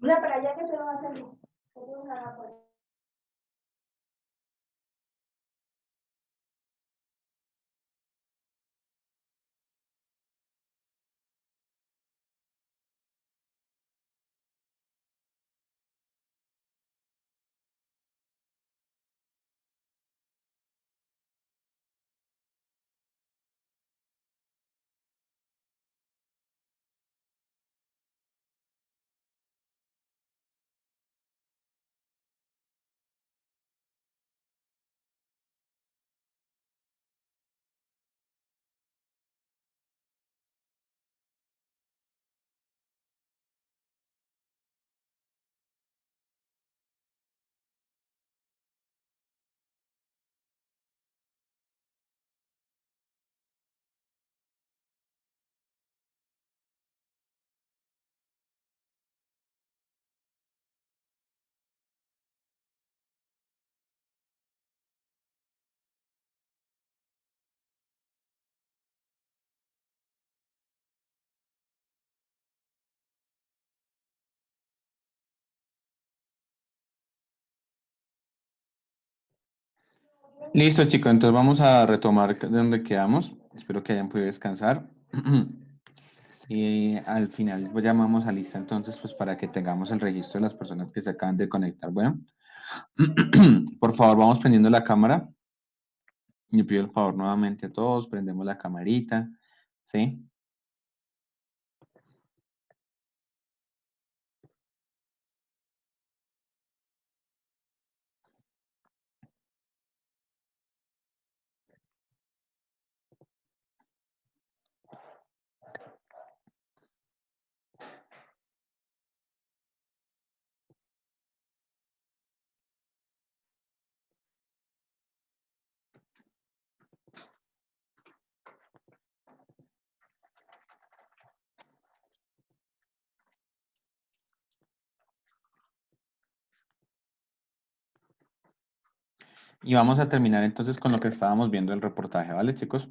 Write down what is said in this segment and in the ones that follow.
Mira, para allá que te lo va a hacer. Listo, chicos, entonces vamos a retomar de donde quedamos. Espero que hayan podido descansar. Y al final pues, llamamos a lista entonces pues para que tengamos el registro de las personas que se acaban de conectar. Bueno, por favor, vamos prendiendo la cámara. Yo pido el favor nuevamente a todos, prendemos la camarita, ¿sí? Y vamos a terminar entonces con lo que estábamos viendo el reportaje, ¿vale, chicos?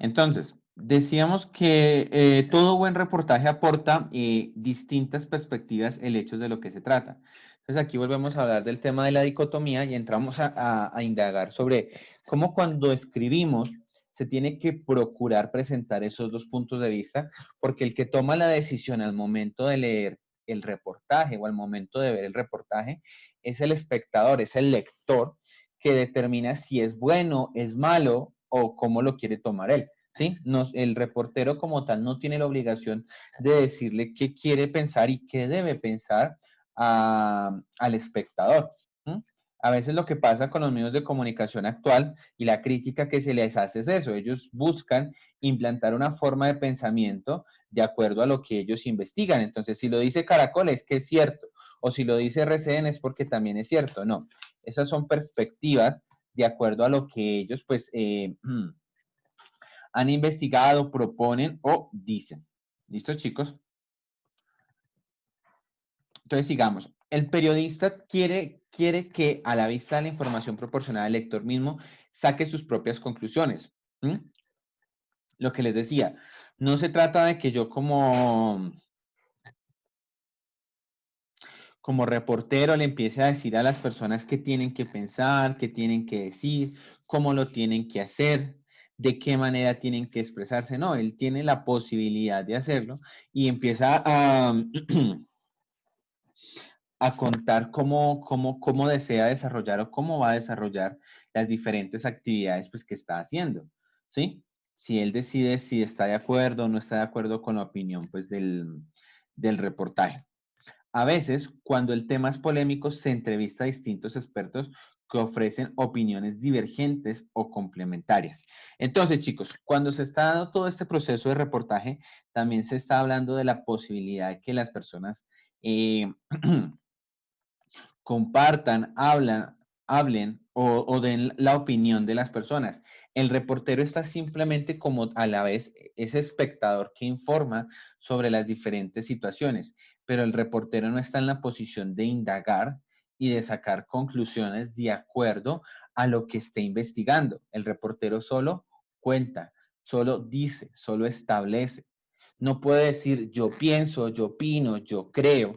Entonces, decíamos que todo buen reportaje aporta distintas perspectivas, el hecho de lo que se trata. Entonces, aquí volvemos a hablar del tema de la dicotomía y entramos a indagar sobre cómo cuando escribimos se tiene que procurar presentar esos dos puntos de vista, porque el que toma la decisión al momento de leer el reportaje o al momento de ver el reportaje es el espectador, es el lector que determina si es bueno, es malo o cómo lo quiere tomar él. ¿Sí? El reportero como tal no tiene la obligación de decirle qué quiere pensar y qué debe pensar al espectador. ¿Sí? A veces lo que pasa con los medios de comunicación actual y la crítica que se les hace es eso. Ellos buscan implantar una forma de pensamiento de acuerdo a lo que ellos investigan. Entonces, si lo dice Caracol es que es cierto, o si lo dice RCN es porque también es cierto. No, esas son perspectivas de acuerdo a lo que ellos, pues, han investigado, proponen o dicen. ¿Listo, chicos? Entonces, sigamos. El periodista quiere que a la vista de la información proporcionada al lector mismo saque sus propias conclusiones. ¿Mm? Lo que les decía, no se trata de que yo como reportero le empiece a decir a las personas qué tienen que pensar, qué tienen que decir, cómo lo tienen que hacer, de qué manera tienen que expresarse. No, él tiene la posibilidad de hacerlo y empieza a contar cómo desea desarrollar o cómo va a desarrollar las diferentes actividades pues, que está haciendo, ¿sí? Si él decide si está de acuerdo o no está de acuerdo con la opinión pues, del reportaje. A veces, cuando el tema es polémico, se entrevista a distintos expertos que ofrecen opiniones divergentes o complementarias. Entonces, chicos, cuando se está dando todo este proceso de reportaje, también se está hablando de la posibilidad de que las personas compartan, hablen o den la opinión de las personas. El reportero está simplemente como a la vez ese espectador que informa sobre las diferentes situaciones, pero el reportero no está en la posición de indagar y de sacar conclusiones de acuerdo a lo que esté investigando. El reportero solo cuenta, solo dice, solo establece. No puede decir yo pienso, yo opino, yo creo,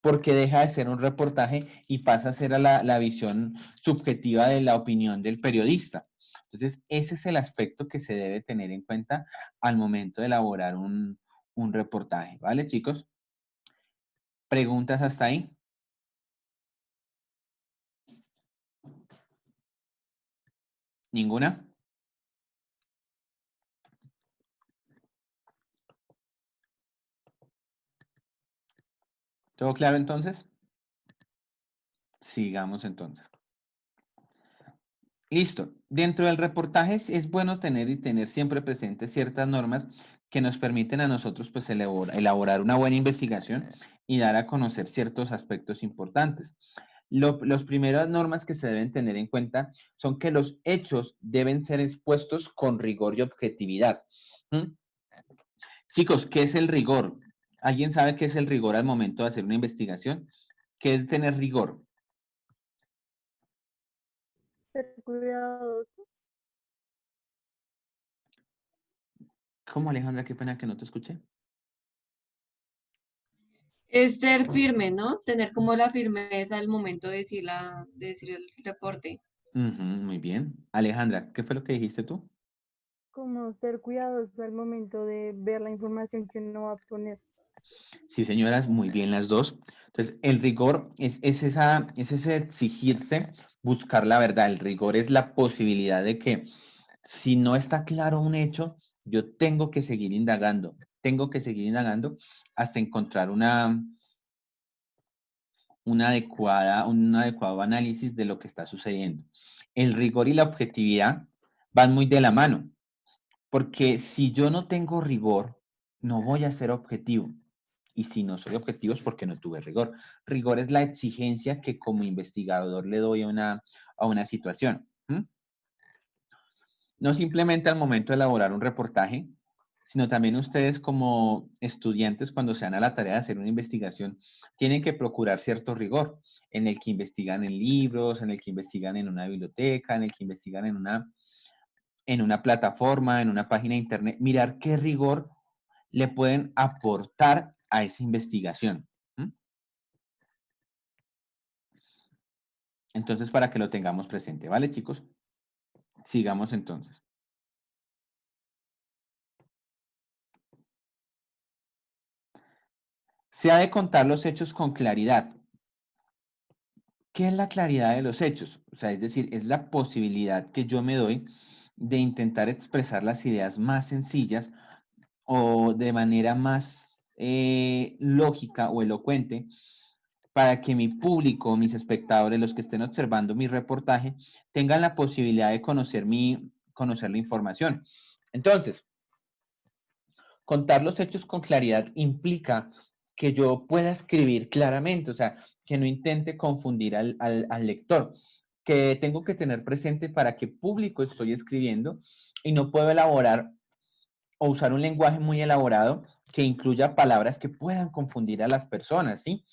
porque deja de ser un reportaje y pasa a ser a la visión subjetiva de la opinión del periodista. Entonces, ese es el aspecto que se debe tener en cuenta al momento de elaborar un reportaje. ¿Vale, chicos? ¿Preguntas hasta ahí? ¿Ninguna? ¿Todo claro entonces? Sigamos entonces. Listo. Dentro del reportaje es bueno tener y tener siempre presentes ciertas normas que nos permiten a nosotros pues elaborar una buena investigación y dar a conocer ciertos aspectos importantes. Las primeras normas que se deben tener en cuenta son que los hechos deben ser expuestos con rigor y objetividad. ¿Mm? Chicos, ¿qué es el rigor? ¿Alguien sabe qué es el rigor al momento de hacer una investigación? ¿Qué es tener rigor? Ser cuidadoso. ¿Cómo, Alejandra? Qué pena que no te escuché. Es ser firme, ¿no? Tener como la firmeza al momento de decir el reporte. Ujú, muy bien. Alejandra, ¿qué fue lo que dijiste tú? Como ser cuidadoso al momento de ver la información que uno va a poner. Sí, señoras, muy bien las dos. Entonces, el rigor es ese exigirse, buscar la verdad. El rigor es la posibilidad de que si no está claro un hecho, yo tengo que seguir indagando hasta encontrar un adecuado análisis de lo que está sucediendo. El rigor y la objetividad van muy de la mano, porque si yo no tengo rigor, no voy a ser objetivo. Y si no soy objetivo es porque no tuve rigor. Rigor es la exigencia que como investigador le doy a una situación. ¿Mm? No simplemente al momento de elaborar un reportaje, sino también ustedes como estudiantes cuando se dan a la tarea de hacer una investigación, tienen que procurar cierto rigor en el que investigan en libros, en el que investigan en una biblioteca, en el que investigan en una plataforma, en una página de internet, mirar qué rigor le pueden aportar a esa investigación. ¿Mm? Entonces, para que lo tengamos presente, ¿vale, chicos? Sigamos entonces. Se ha de contar los hechos con claridad. ¿Qué es la claridad de los hechos? O sea, es decir, es la posibilidad que yo me doy de intentar expresar las ideas más sencillas o de manera más lógica o elocuente para que mi público, mis espectadores, los que estén observando mi reportaje, tengan la posibilidad de conocer la información. Entonces, contar los hechos con claridad implica que yo pueda escribir claramente, o sea, que no intente confundir al lector, que tengo que tener presente para qué público estoy escribiendo y no puedo elaborar o usar un lenguaje muy elaborado que incluya palabras que puedan confundir a las personas, ¿sí?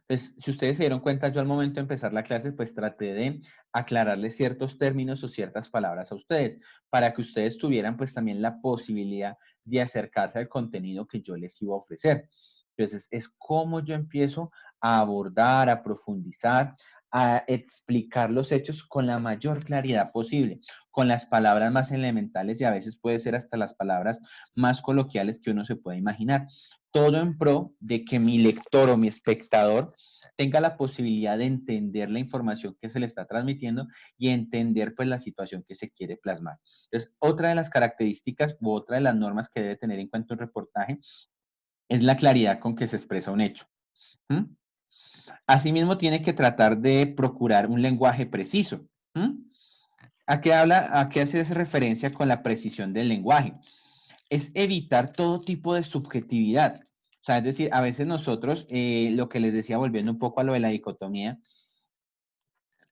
Pues, si ustedes se dieron cuenta, yo al momento de empezar la clase, pues traté de aclararles ciertos términos o ciertas palabras a ustedes, para que ustedes tuvieran pues también la posibilidad de acercarse al contenido que yo les iba a ofrecer. Entonces, es como yo empiezo a abordar, a profundizar, a explicar los hechos con la mayor claridad posible, con las palabras más elementales y a veces puede ser hasta las palabras más coloquiales que uno se puede imaginar. Todo en pro de que mi lector o mi espectador tenga la posibilidad de entender la información que se le está transmitiendo y entender pues la situación que se quiere plasmar. Entonces, otra de las características u otra de las normas que debe tener en cuenta un reportaje es la claridad con que se expresa un hecho. ¿Mm? Asimismo, tiene que tratar de procurar un lenguaje preciso. ¿A qué hace referencia con la precisión del lenguaje? Es evitar todo tipo de subjetividad. O sea, es decir, a veces nosotros, lo que les decía, volviendo un poco a lo de la dicotomía,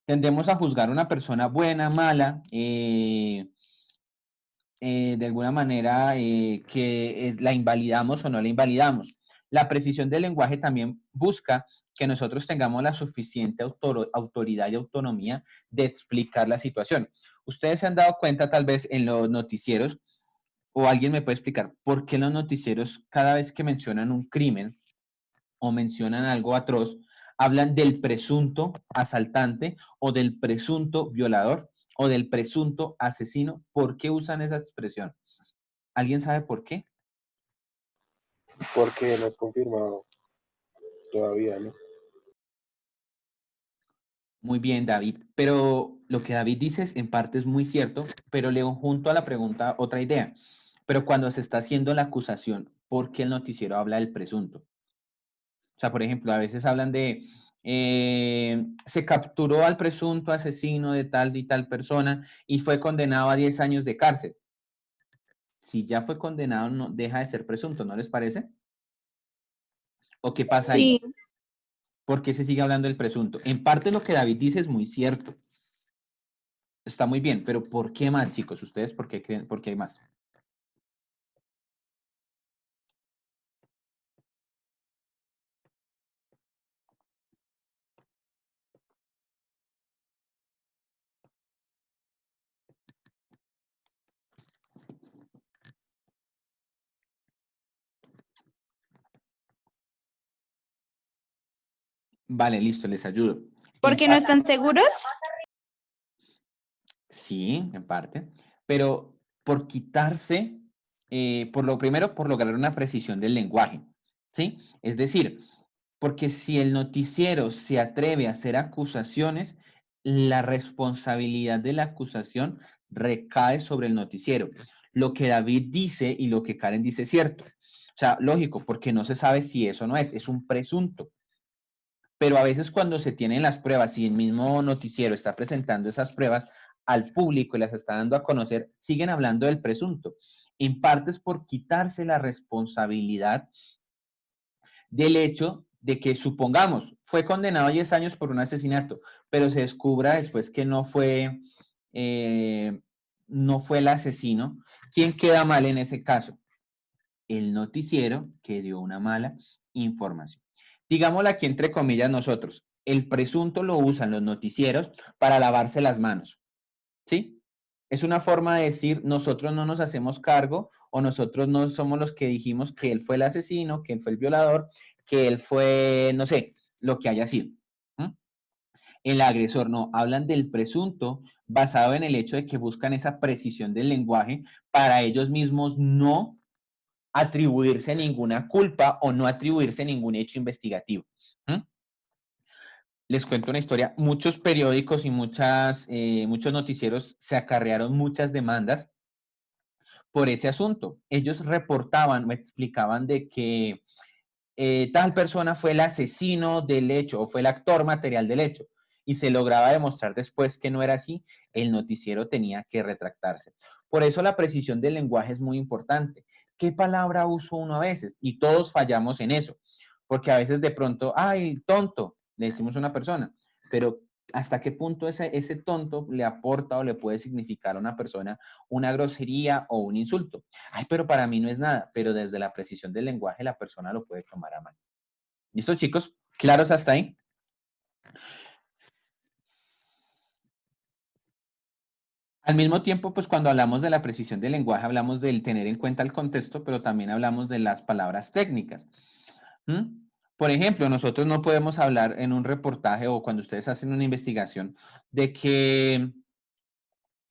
tendemos a juzgar a una persona buena, mala, de alguna manera la invalidamos o no la invalidamos. La precisión del lenguaje también busca que nosotros tengamos la suficiente autoridad y autonomía de explicar la situación. Ustedes se han dado cuenta tal vez en los noticieros, o alguien me puede explicar por qué los noticieros cada vez que mencionan un crimen o mencionan algo atroz, hablan del presunto asaltante o del presunto violador o del presunto asesino. ¿Por qué usan esa expresión? ¿Alguien sabe por qué? Porque no es confirmado todavía, ¿no? Muy bien, David. Pero lo que David dice en parte es muy cierto, pero le junto a la pregunta otra idea. Pero cuando se está haciendo la acusación, ¿por qué el noticiero habla del presunto? O sea, por ejemplo, a veces hablan de, se capturó al presunto asesino de tal y tal persona y fue condenado a 10 años de cárcel. Si ya fue condenado, no deja de ser presunto, ¿no les parece? ¿O qué pasa ahí? Sí, ¿Por qué se sigue hablando del presunto? En parte lo que David dice es muy cierto. Está muy bien, pero ¿por qué más, chicos? ¿Ustedes por qué creen? ¿Por qué hay más? Vale, listo, les ayudo. porque no están seguros. Sí, en parte, pero por quitarse, por lo primero, por lograr una precisión del lenguaje, ¿sí? Es decir, porque si el noticiero se atreve a hacer acusaciones, la responsabilidad de la acusación recae sobre el noticiero. Lo que David dice y lo que Karen dice es cierto. O sea, lógico, porque no se sabe si eso no es un presunto. Pero a veces cuando se tienen las pruebas y el mismo noticiero está presentando esas pruebas al público y las está dando a conocer, siguen hablando del presunto. En parte es por quitarse la responsabilidad del hecho de que, supongamos, fue condenado a 10 años por un asesinato, pero se descubra después que no fue el asesino. ¿Quién queda mal en ese caso? El noticiero que dio una mala información. Digámoslo aquí entre comillas nosotros, el presunto lo usan los noticieros para lavarse las manos, ¿sí? Es una forma de decir, nosotros no nos hacemos cargo o nosotros no somos los que dijimos que él fue el asesino, que él fue el violador, que él fue, no sé, lo que haya sido. El agresor, no, hablan del presunto basado en el hecho de que buscan esa precisión del lenguaje para ellos mismos no atribuirse ninguna culpa o no atribuirse ningún hecho investigativo. Les cuento una historia. Muchos periódicos y muchos noticieros se acarrearon muchas demandas por ese asunto. Ellos reportaban, me explicaban de que tal persona fue el asesino del hecho o fue el actor material del hecho y se lograba demostrar después que no era así, el noticiero tenía que retractarse. Por eso la precisión del lenguaje es muy importante. ¿Qué palabra uso uno a veces? Y todos fallamos en eso, porque a veces de pronto, ay, tonto, le decimos a una persona, pero ¿hasta qué punto ese tonto le aporta o le puede significar a una persona una grosería o un insulto? Ay, pero para mí no es nada, pero desde la precisión del lenguaje la persona lo puede tomar a mal. ¿Listo, chicos? ¿Claros hasta ahí? Al mismo tiempo, pues cuando hablamos de la precisión del lenguaje, hablamos del tener en cuenta el contexto, pero también hablamos de las palabras técnicas. Por ejemplo, nosotros no podemos hablar en un reportaje o cuando ustedes hacen una investigación de que,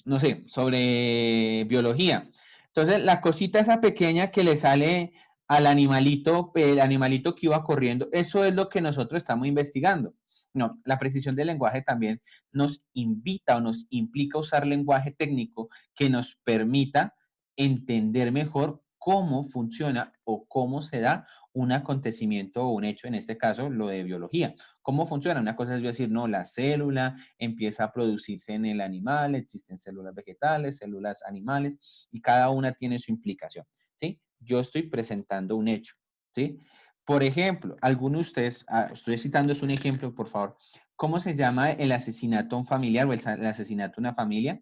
no sé, sobre biología. Entonces, la cosita esa pequeña que le sale al animalito, el animalito que iba corriendo, eso es lo que nosotros estamos investigando. No, la precisión del lenguaje también nos invita o nos implica usar lenguaje técnico que nos permita entender mejor cómo funciona o cómo se da un acontecimiento o un hecho, en este caso, lo de biología. ¿Cómo funciona? Una cosa es yo decir, no, la célula empieza a producirse en el animal, existen células vegetales, células animales, y cada una tiene su implicación, ¿sí? Yo estoy presentando un hecho, ¿sí? Por ejemplo, algunos de ustedes, estoy citando es un ejemplo, por favor. ¿Cómo se llama el asesinato a un familiar o el asesinato a una familia?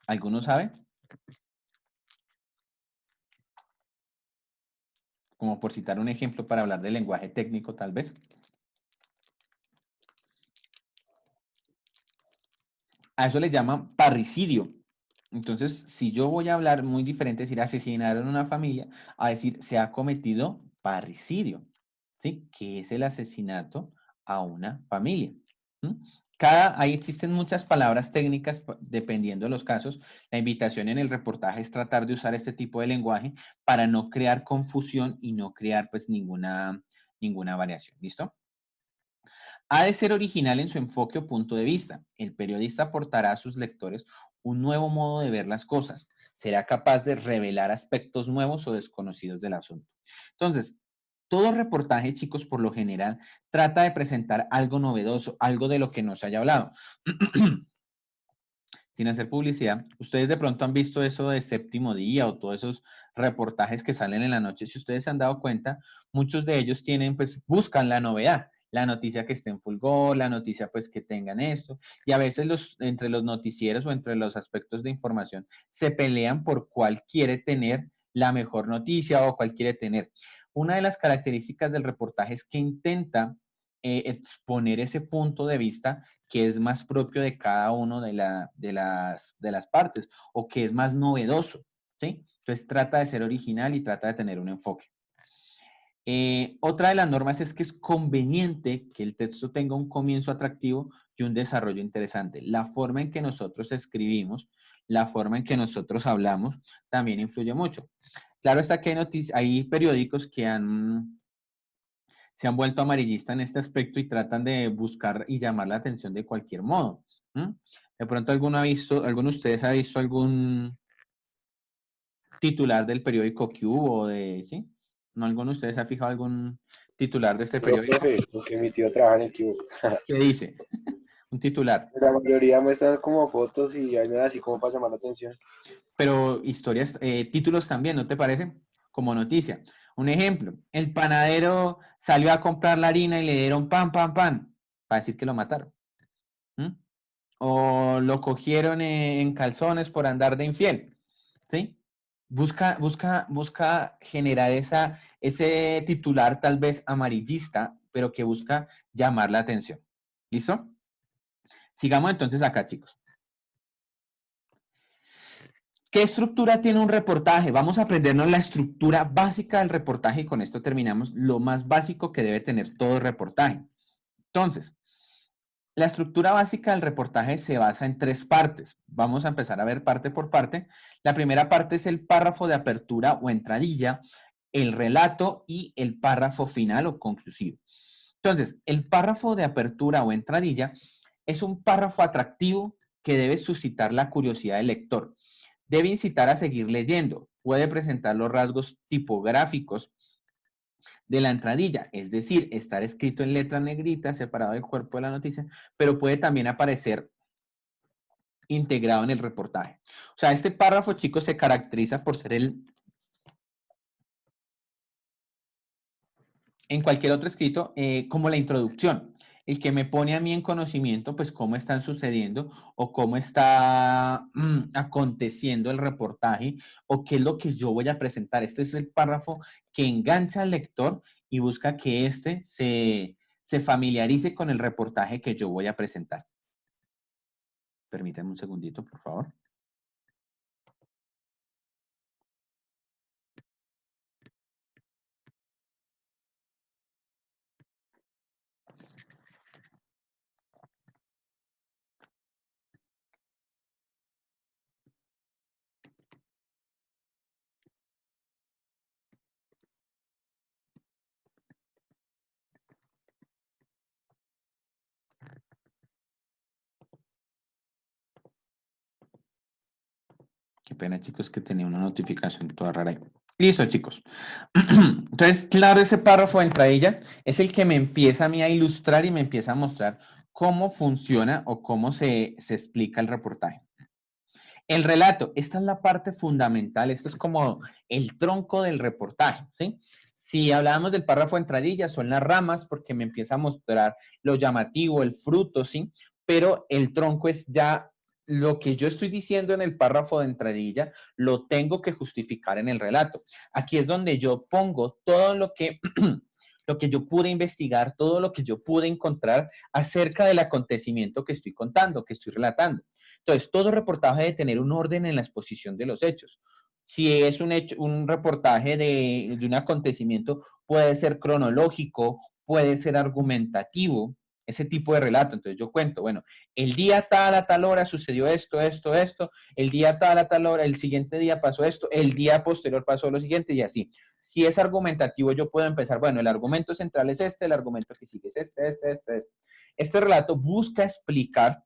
¿Alguno sabe? Como por citar un ejemplo para hablar del lenguaje técnico, tal vez. A eso le llaman parricidio. Entonces, si yo voy a hablar muy diferente, decir asesinaron a una familia, a decir se ha cometido parricidio, ¿sí? Que es el asesinato a una familia. ¿Mm? Ahí existen muchas palabras técnicas dependiendo de los casos. La invitación en el reportaje es tratar de usar este tipo de lenguaje para no crear confusión y no crear pues ninguna variación. ¿Listo? Ha de ser original en su enfoque o punto de vista. El periodista aportará a sus lectores un nuevo modo de ver las cosas. Será capaz de revelar aspectos nuevos o desconocidos del asunto. Entonces, todo reportaje, chicos, por lo general, trata de presentar algo novedoso, algo de lo que no se haya hablado. Sin hacer publicidad, ustedes de pronto han visto eso de Séptimo Día o todos esos reportajes que salen en la noche. Si ustedes se han dado cuenta, muchos de ellos tienen, pues, buscan la novedad, la noticia que esté en fulgor, la noticia, pues, que tengan esto. Y a veces entre los noticieros o entre los aspectos de información se pelean por cuál quiere tener la mejor noticia o cuál quiere tener. Una de las características del reportaje es que intenta exponer ese punto de vista que es más propio de cada uno de las partes o que es más novedoso, ¿sí? Entonces trata de ser original y trata de tener un enfoque. Otra de las normas es que es conveniente que el texto tenga un comienzo atractivo y un desarrollo interesante. La forma en que nosotros escribimos, la forma en que nosotros hablamos, también influye mucho. Claro está que hay periódicos que se han vuelto amarillistas en este aspecto y tratan de buscar y llamar la atención de cualquier modo. De pronto alguno de ustedes ha visto algún titular del periódico Q o ¿sí? ¿No alguno de ustedes ha fijado algún titular de este Pero, periódico? profe, porque mi tío trabaja en el Cubo. ¿Qué dice? Un titular. La mayoría muestran como fotos y hay nada así como para llamar la atención. Pero historias, títulos también, ¿no te parece? Como noticia. Un ejemplo, el panadero salió a comprar la harina y le dieron pan, pan, pan, para decir que lo mataron. O lo cogieron en calzones por andar de infiel, ¿sí? Busca generar ese titular tal vez amarillista, pero que busca llamar la atención. ¿Listo? Sigamos entonces acá, chicos. ¿Qué estructura tiene un reportaje? Vamos a aprendernos la estructura básica del reportaje y con esto terminamos lo más básico que debe tener todo reportaje. Entonces, la estructura básica del reportaje se basa en 3 partes. Vamos a empezar a ver parte por parte. La primera parte es el párrafo de apertura o entradilla, el relato y el párrafo final o conclusivo. Entonces, el párrafo de apertura o entradilla es un párrafo atractivo que debe suscitar la curiosidad del lector. Debe incitar a seguir leyendo. Puede presentar los rasgos tipográficos de la entradilla, es decir, estar escrito en letra negrita, separado del cuerpo de la noticia, pero puede también aparecer integrado en el reportaje. O sea, este párrafo, chicos, se caracteriza por ser en cualquier otro escrito, como la introducción, el que me pone a mí en conocimiento, pues, cómo están sucediendo o cómo está aconteciendo el reportaje o qué es lo que yo voy a presentar. Este es el párrafo que engancha al lector y busca que éste se familiarice con el reportaje que yo voy a presentar. Permítanme un segundito, por favor. Qué pena, chicos, que tenía una notificación toda rara ahí. Listo, chicos. Entonces, claro, ese párrafo de entradilla es el que me empieza a mí a ilustrar y me empieza a mostrar cómo funciona o cómo se explica el reportaje. El relato, esta es la parte fundamental, esto es como el tronco del reportaje, ¿sí? Si hablábamos del párrafo de entradilla, son las ramas porque me empieza a mostrar lo llamativo, el fruto, ¿sí? Pero el tronco es ya lo que yo estoy diciendo en el párrafo de entradilla, lo tengo que justificar en el relato. Aquí es donde yo pongo todo lo que, lo que yo pude investigar, todo lo que yo pude encontrar acerca del acontecimiento que estoy contando, que estoy relatando. Entonces, todo reportaje debe tener un orden en la exposición de los hechos. Si es un reportaje de un acontecimiento, puede ser cronológico, puede ser argumentativo, ese tipo de relato. Entonces yo cuento, bueno, el día tal a tal hora sucedió esto, esto, esto, el día tal a tal hora, el siguiente día pasó esto, el día posterior pasó lo siguiente y así. Si es argumentativo, yo puedo empezar, bueno, el argumento central es este, el argumento que sigue es este. Este relato busca explicar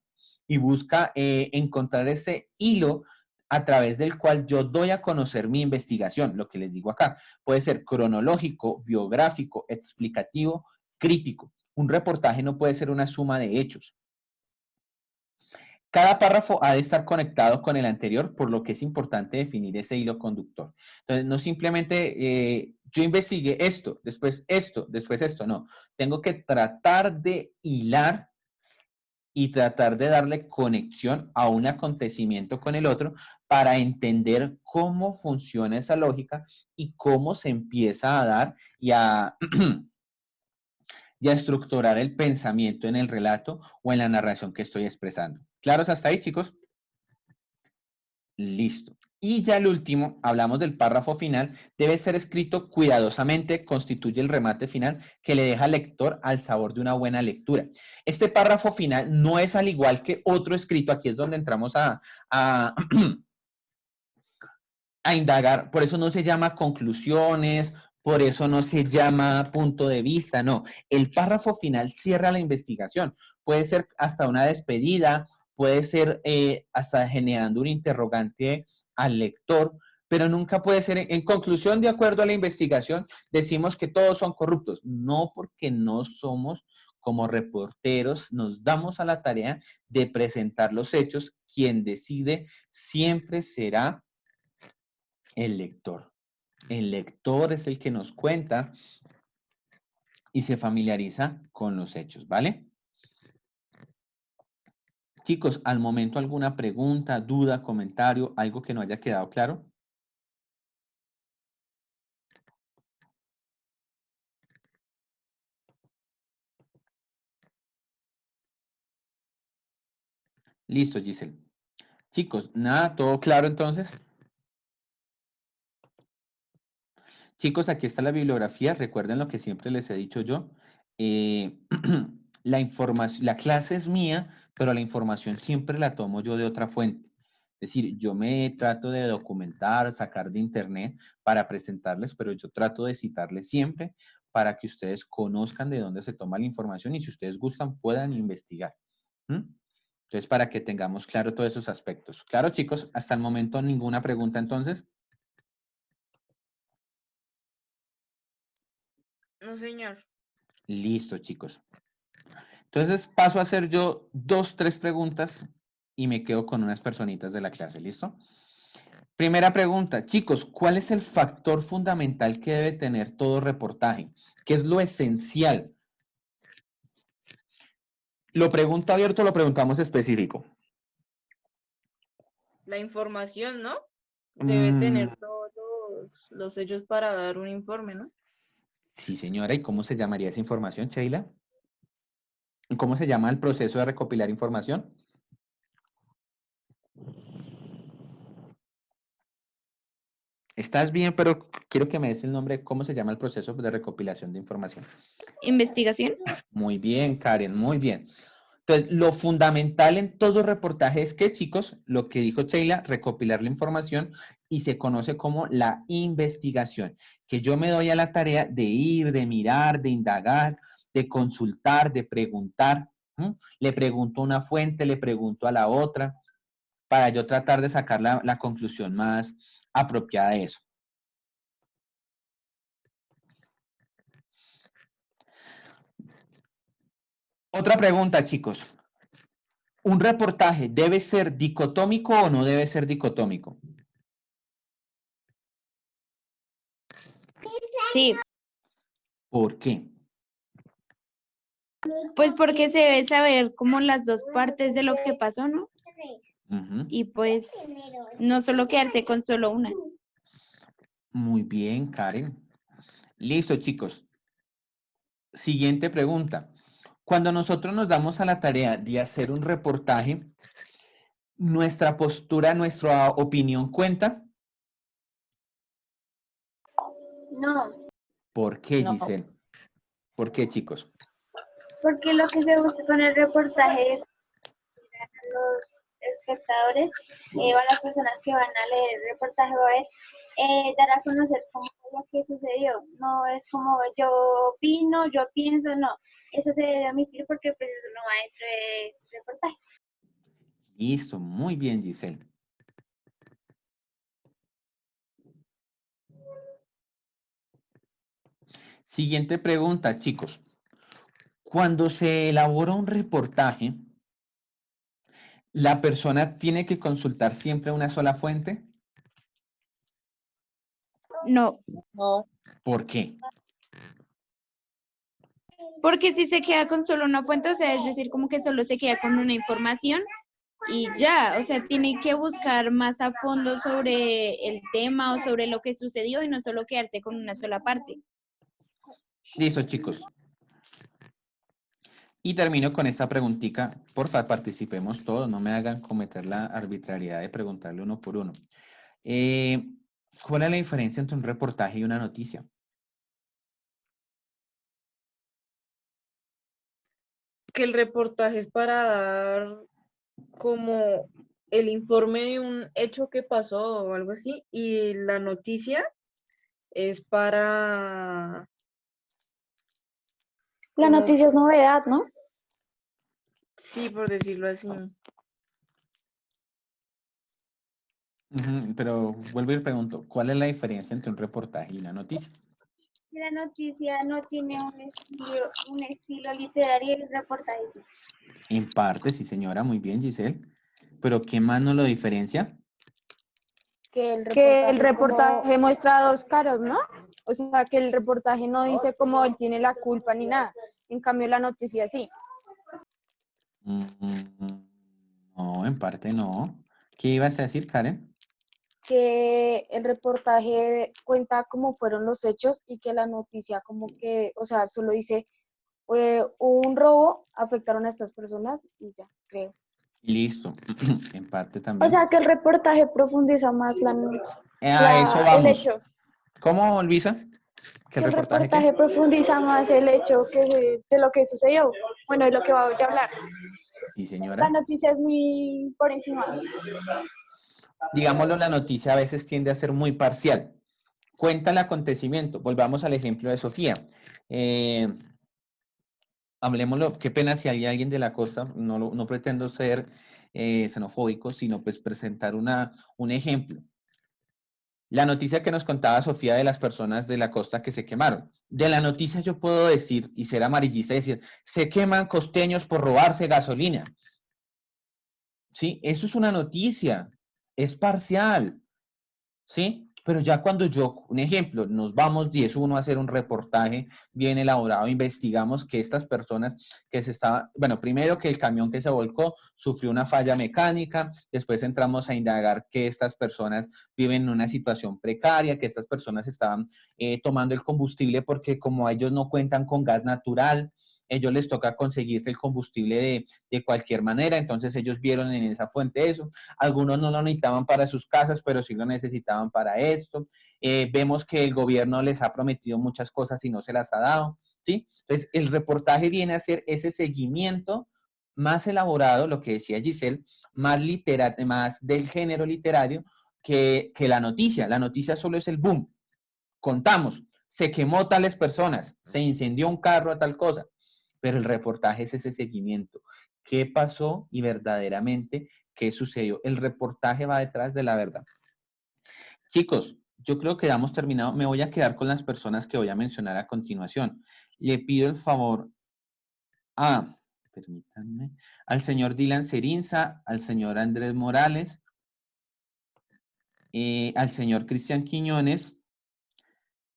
y busca encontrar ese hilo a través del cual yo doy a conocer mi investigación, lo que les digo acá. Puede ser cronológico, biográfico, explicativo, crítico. Un reportaje no puede ser una suma de hechos. Cada párrafo ha de estar conectado con el anterior, por lo que es importante definir ese hilo conductor. Entonces, no simplemente yo investigué esto, después esto, no. Tengo que tratar de hilar y tratar de darle conexión a un acontecimiento con el otro para entender cómo funciona esa lógica y cómo se empieza a dar y a, y a estructurar el pensamiento en el relato o en la narración que estoy expresando. ¿Claros hasta ahí, chicos? Listo. Y ya el último, hablamos del párrafo final, debe ser escrito cuidadosamente, constituye el remate final que le deja al lector al sabor de una buena lectura. Este párrafo final no es al igual que otro escrito, aquí es donde entramos a indagar, por eso no se llama conclusiones, por eso no se llama punto de vista, no. El párrafo final cierra la investigación, puede ser hasta una despedida, puede ser hasta generando un interrogante al lector, pero nunca puede ser, en conclusión, de acuerdo a la investigación, decimos que todos son corruptos, no, porque no somos como reporteros, nos damos a la tarea de presentar los hechos, quien decide siempre será el lector. El lector es el que nos cuenta y se familiariza con los hechos, ¿vale? Chicos, al momento alguna pregunta, duda, comentario, algo que no haya quedado claro. Listo, Giselle. Chicos, nada, todo claro entonces. Chicos, aquí está la bibliografía. Recuerden lo que siempre les he dicho yo. La información, la clase es mía, pero la información siempre la tomo yo de otra fuente. Es decir, yo me trato de documentar, sacar de internet para presentarles, pero yo trato de citarles siempre para que ustedes conozcan de dónde se toma la información y si ustedes gustan puedan investigar. ¿Mm? Entonces, para que tengamos claro todos esos aspectos. Claro, chicos, hasta el momento ninguna pregunta entonces. No, señor. Listo, chicos. Entonces paso a hacer yo 2, 3 preguntas y me quedo con unas personitas de la clase, ¿listo? Primera pregunta, chicos, ¿cuál es el factor fundamental que debe tener todo reportaje? ¿Qué es lo esencial? ¿Lo pregunto abierto o lo preguntamos específico? La información, ¿no? Debe tener todos los hechos para dar un informe, ¿no? Sí, señora. ¿Y cómo se llamaría esa información, Sheila? ¿Cómo se llama el proceso de recopilar información? Estás bien, pero quiero que me des el nombre. ¿Cómo se llama el proceso de recopilación de información? Investigación. Muy bien, Karen, muy bien. Entonces, lo fundamental en todo reportaje es que, chicos, lo que dijo Sheila, recopilar la información y se conoce como la investigación, que yo me doy a la tarea de ir, de mirar, de indagar, de consultar, de preguntar. Le pregunto a una fuente, le pregunto a la otra, para yo tratar de sacar la conclusión más apropiada de eso. Otra pregunta, chicos. ¿Un reportaje debe ser dicotómico o no debe ser dicotómico? Sí, ¿Por qué? pues porque se debe saber como las dos partes de lo que pasó, ¿no? Ujú. Y pues no solo quedarse con solo una. Muy bien, Karen. Listo, chicos. Siguiente pregunta. Cuando nosotros nos damos a la tarea de hacer un reportaje, ¿nuestra postura, nuestra opinión cuenta? No, ¿Por qué, No. Giselle? ¿Por qué, chicos? porque lo que se busca con el reportaje es a los espectadores o a las personas que van a leer el reportaje o a ver, dar a conocer cómo fue lo que sucedió. No es como yo opino, yo pienso, no. Eso se debe omitir porque pues eso no va dentro del reportaje. Listo, muy bien, Giselle. Siguiente pregunta, chicos. Cuando se elabora un reportaje, ¿la persona tiene que consultar siempre una sola fuente? No, No. ¿Por qué? porque si se queda con solo una fuente, o sea, es decir, como que solo se queda con una información y ya, o sea, tiene que buscar más a fondo sobre el tema o sobre lo que sucedió y no solo quedarse con una sola parte. Listo, chicos. Y termino con esta preguntita. Por favor, participemos todos. No me hagan cometer la arbitrariedad de preguntarle uno por uno. ¿Cuál es la diferencia entre un reportaje y una noticia? Que el reportaje es para dar como el informe de un hecho que pasó o algo así, y la noticia es para La como, noticia es novedad, ¿no? sí, por decirlo así. Ujú, pero vuelvo y pregunto, ¿cuál es la diferencia entre un reportaje y una noticia? La noticia no tiene un estilo literario y el reportaje sí. En parte, sí, señora, muy bien, Giselle. Pero ¿qué más nos lo diferencia? Que el reportaje muestra dos caras, ¿no? O sea, que el reportaje no dice como él tiene la culpa ni nada. En cambio, la noticia sí. No, en parte no. ¿Qué ibas a decir, Karen? Que el reportaje cuenta cómo fueron los hechos y que la noticia como que, o sea, solo dice un robo, afectaron a estas personas y ya, creo. Listo, en parte O sea también. que el reportaje profundiza más A eso el vamos. hecho. ¿Cómo, Luisa? ¿Que el Que el reportaje qué? reportaje profundiza más el hecho de lo que sucedió. Bueno, de lo que vamos a hablar. Sí, La señora. noticia es muy por encima. Digámoslo, la noticia a veces tiende a ser muy parcial. Cuenta el acontecimiento. Volvamos al ejemplo de Sofía. Hablemoslo, qué pena si hay alguien de la costa, no pretendo ser xenofóbico, sino pues presentar un ejemplo. La noticia que nos contaba Sofía de las personas de la costa que se quemaron. De la noticia yo puedo decir, y ser amarillista, y decir, se queman costeños por robarse gasolina. ¿Sí? Eso es una noticia, es parcial. ¿Sí? Pero ya cuando yo, un ejemplo, nos vamos 10-1 a hacer un reportaje bien elaborado, investigamos que estas personas que se estaban, bueno, primero que el camión que se volcó sufrió una falla mecánica, después entramos a indagar que estas personas viven en una situación precaria, que estas personas estaban tomando el combustible porque como ellos no cuentan con gas natural, ellos les toca conseguirse el combustible de cualquier manera, entonces ellos vieron en esa fuente eso. Algunos no lo necesitaban para sus casas, pero sí lo necesitaban para esto. Vemos que el gobierno les ha prometido muchas cosas y no se las ha dado, ¿sí? Entonces, el reportaje viene a ser ese seguimiento más elaborado, lo que decía Giselle, más del género literario que la noticia. La noticia solo es el boom. Contamos, se quemó tales personas, se incendió un carro a tal cosa, pero el reportaje es ese seguimiento. ¿Qué pasó y verdaderamente qué sucedió? El reportaje va detrás de la verdad. Chicos, yo creo que damos terminado. Me voy a quedar con las personas que voy a mencionar a continuación. Le pido el favor a permítanme, al señor Dylan Cerinza, al señor Andrés Morales, al señor Cristian Quiñones,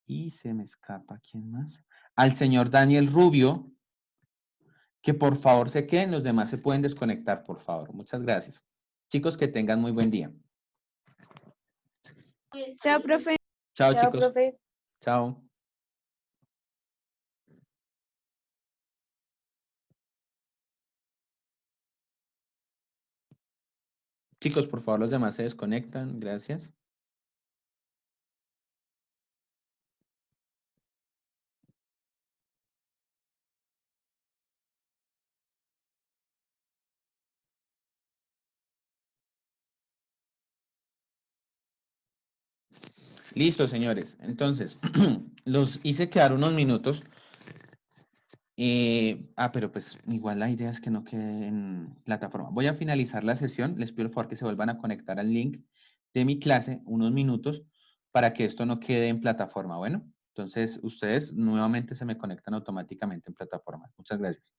y se me escapa, ¿quién más? Al señor Daniel Rubio, que por favor se queden, los demás se pueden desconectar, por favor. Muchas gracias. Chicos, que tengan muy buen día. Chao, profe. Chao, Chao, chicos. profe. Chao. Chicos, por favor, los demás se desconectan. Gracias. Listo, señores. Entonces, los hice quedar unos minutos. Pero pues igual la idea es que no quede en plataforma. Voy a finalizar la sesión. Les pido por favor que se vuelvan a conectar al link de mi clase unos minutos para que esto no quede en plataforma. Bueno, entonces ustedes nuevamente se me conectan automáticamente en plataforma. Muchas gracias.